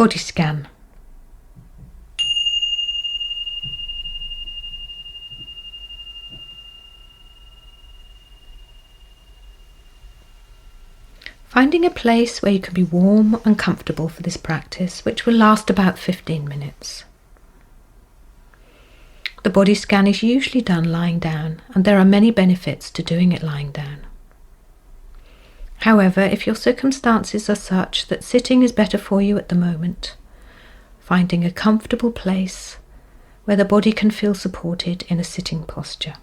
Body scan. Finding a place where you can be warm and comfortable for this practice, which will last about 15 minutes. The body scan is usually done lying down, and there are many benefits to doing it lying down. However, if your circumstances are such that sitting is better for you at the moment, finding a comfortable place where the body can feel supported in a sitting posture.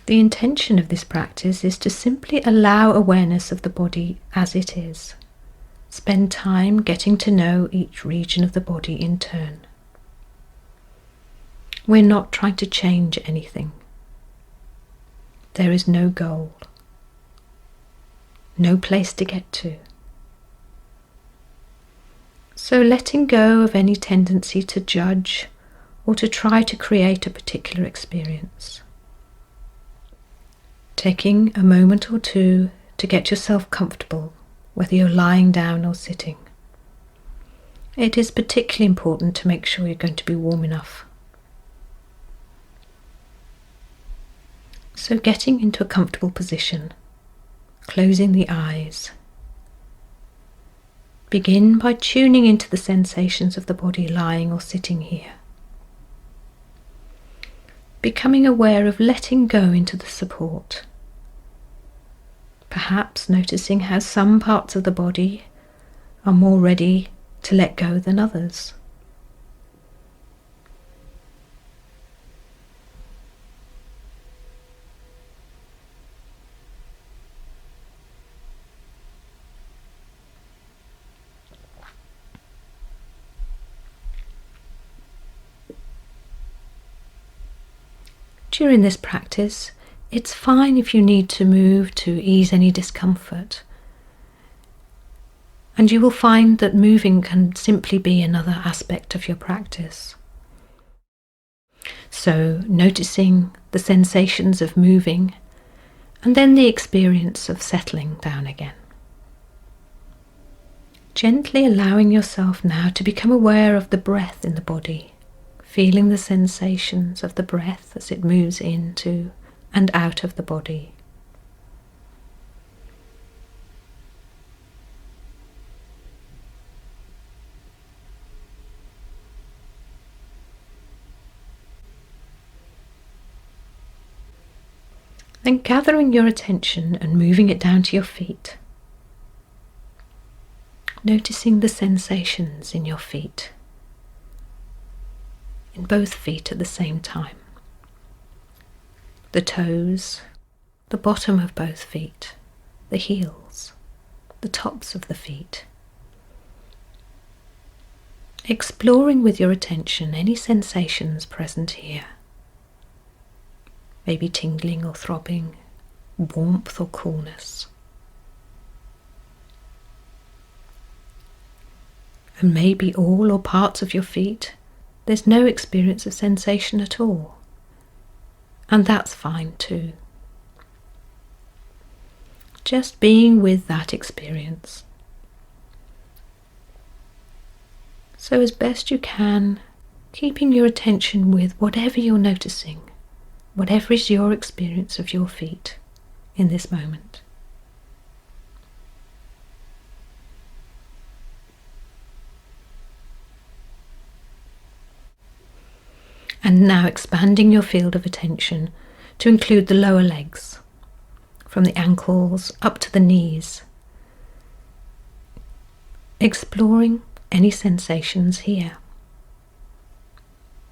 The intention of this practice is to simply allow awareness of the body as it is. Spend time getting to know each region of the body in turn. We're not trying to change anything. There is no goal, no place to get to. So letting go of any tendency to judge or to try to create a particular experience. Taking a moment or two to get yourself comfortable, whether you're lying down or sitting. It is particularly important to make sure you're going to be warm enough. So getting into a comfortable position, closing the eyes. Begin by tuning into the sensations of the body lying or sitting here. Becoming aware of letting go into the support. Perhaps noticing how some parts of the body are more ready to let go than others. During this practice, it's fine if you need to move to ease any discomfort. And you will find that moving can simply be another aspect of your practice. So, noticing the sensations of moving and then the experience of settling down again. Gently allowing yourself now to become aware of the breath in the body, feeling the sensations of the breath as it moves into and out of the body. Then gathering your attention and moving it down to your feet. Noticing the sensations in your feet, in both feet at the same time. The toes, the bottom of both feet, the heels, the tops of the feet. Exploring with your attention any sensations present here. Maybe tingling or throbbing, warmth or coolness. And maybe all or parts of your feet, there's no experience of sensation at all. And that's fine too. Just being with that experience. So as best you can, keeping your attention with whatever you're noticing, whatever is your experience of your feet in this moment. And now expanding your field of attention to include the lower legs, from the ankles up to the knees. Exploring any sensations here.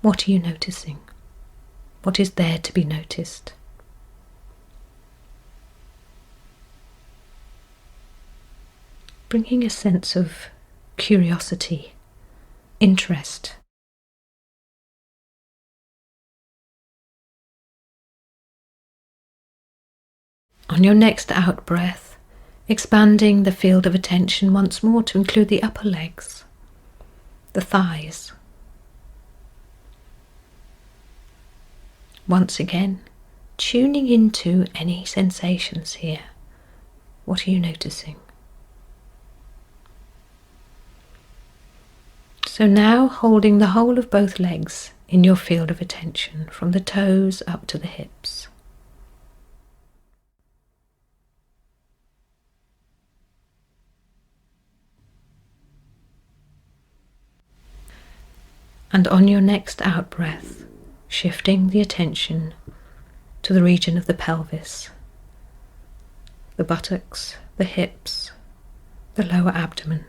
What are you noticing? What is there to be noticed? Bringing a sense of curiosity, interest. On your next out breath, expanding the field of attention once more to include the upper legs, the thighs. Once again, tuning into any sensations here. What are you noticing? So now holding the whole of both legs in your field of attention, from the toes up to the hips. And on your next out breath, shifting the attention to the region of the pelvis, the buttocks, the hips, the lower abdomen.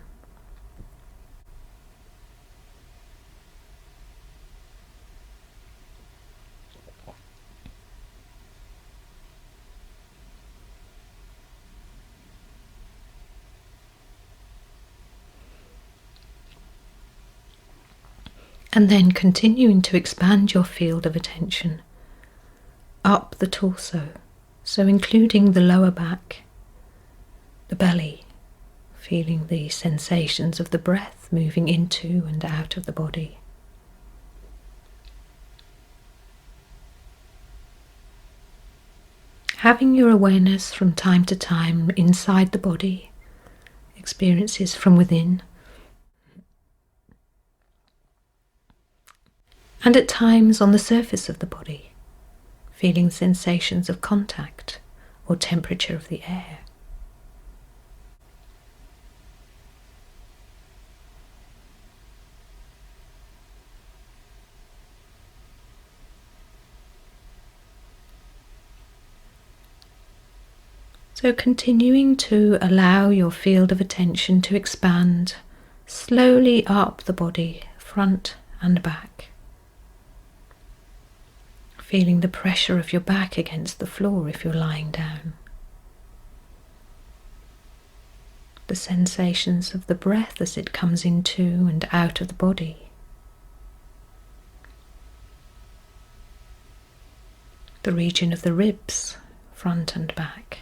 And then continuing to expand your field of attention up the torso, so including the lower back, the belly, feeling the sensations of the breath moving into and out of the body. Having your awareness from time to time inside the body, experiences from within, and at times on the surface of the body, feeling sensations of contact or temperature of the air. So continuing to allow your field of attention to expand slowly up the body, front and back. Feeling the pressure of your back against the floor if you're lying down. The sensations of the breath as it comes into and out of the body. The region of the ribs, front and back.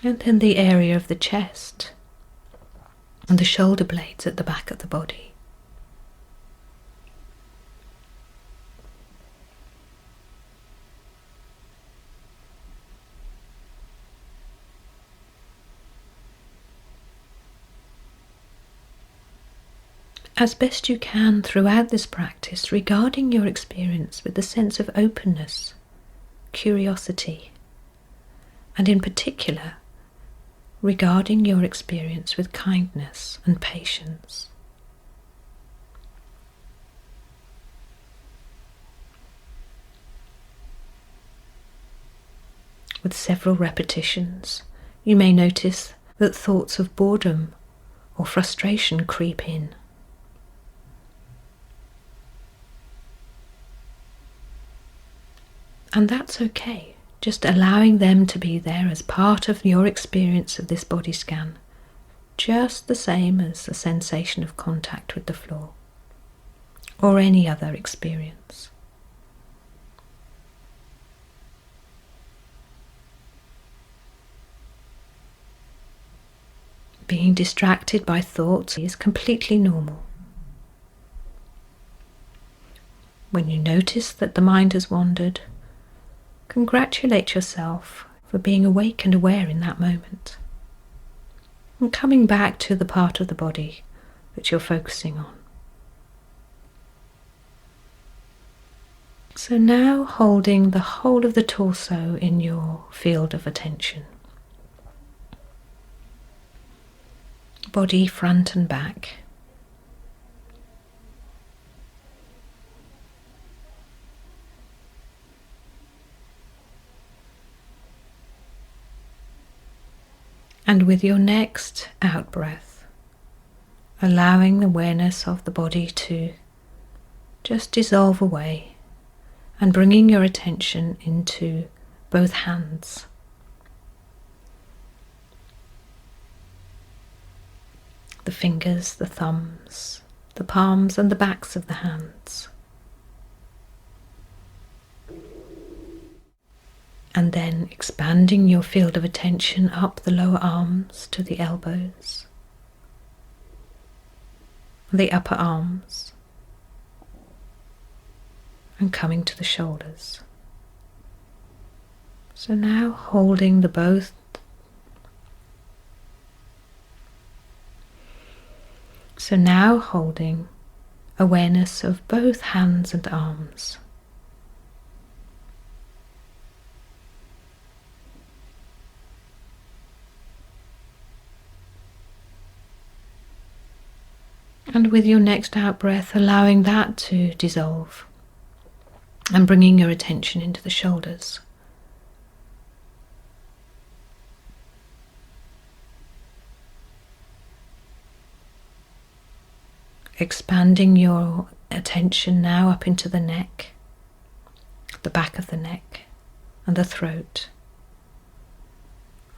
And then the area of the chest and the shoulder blades at the back of the body. As best you can throughout this practice, regarding your experience with a sense of openness, curiosity, and in particular, regarding your experience with kindness and patience. With several repetitions, you may notice that thoughts of boredom or frustration creep in. And that's okay. Just allowing them to be there as part of your experience of this body scan, just the same as the sensation of contact with the floor, or any other experience. Being distracted by thoughts is completely normal. When you notice that the mind has wandered, congratulate yourself for being awake and aware in that moment, and coming back to the part of the body that you're focusing on. So now holding the whole of the torso in your field of attention. Body front and back. And with your next out breath, allowing the awareness of the body to just dissolve away and bringing your attention into both hands. The fingers, the thumbs, the palms and the backs of the hands. And then expanding your field of attention up the lower arms to the elbows, the upper arms, and coming to the shoulders. So now holding the both. So now holding awareness of both hands and arms. And with your next out breath, allowing that to dissolve and bringing your attention into the shoulders. Expanding your attention now up into the neck, the back of the neck and the throat,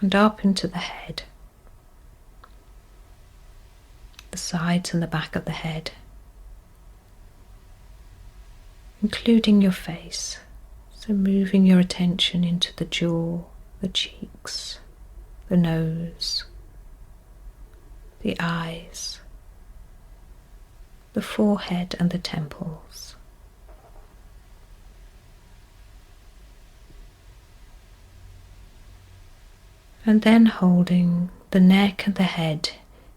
and up into the head, the sides and the back of the head, including your face. So moving your attention into the jaw, the cheeks, the nose, the eyes, the forehead and the temples. And then holding the neck and the head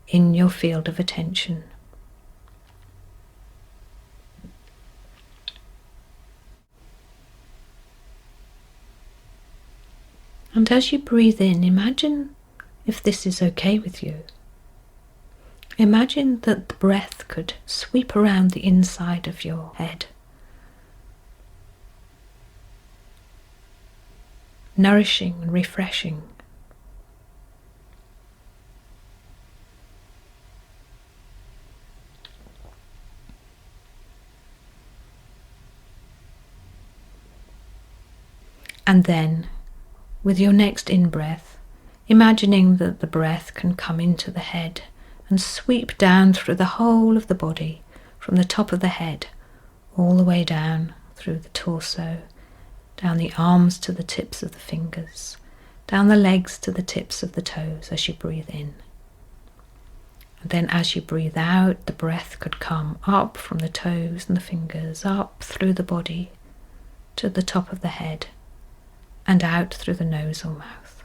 in your field of attention. And as you breathe in, imagine, if this is okay with you, imagine that the breath could sweep around the inside of your head, nourishing and refreshing. And then, with your next in-breath, imagining that the breath can come into the head and sweep down through the whole of the body, from the top of the head, all the way down through the torso, down the arms to the tips of the fingers, down the legs to the tips of the toes as you breathe in. And then as you breathe out, the breath could come up from the toes and the fingers, up through the body to the top of the head, and out through the nose or mouth.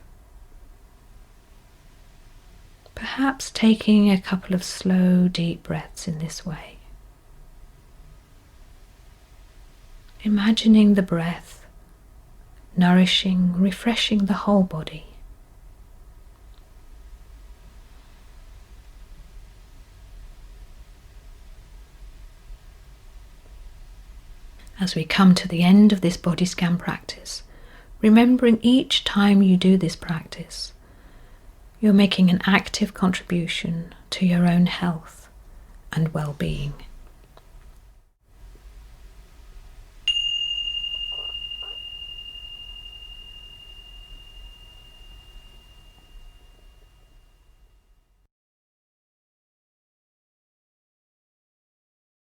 Perhaps taking a couple of slow, deep breaths in this way. Imagining the breath nourishing, refreshing the whole body. As we come to the end of this body scan practice, remembering each time you do this practice, you're making an active contribution to your own health and well-being.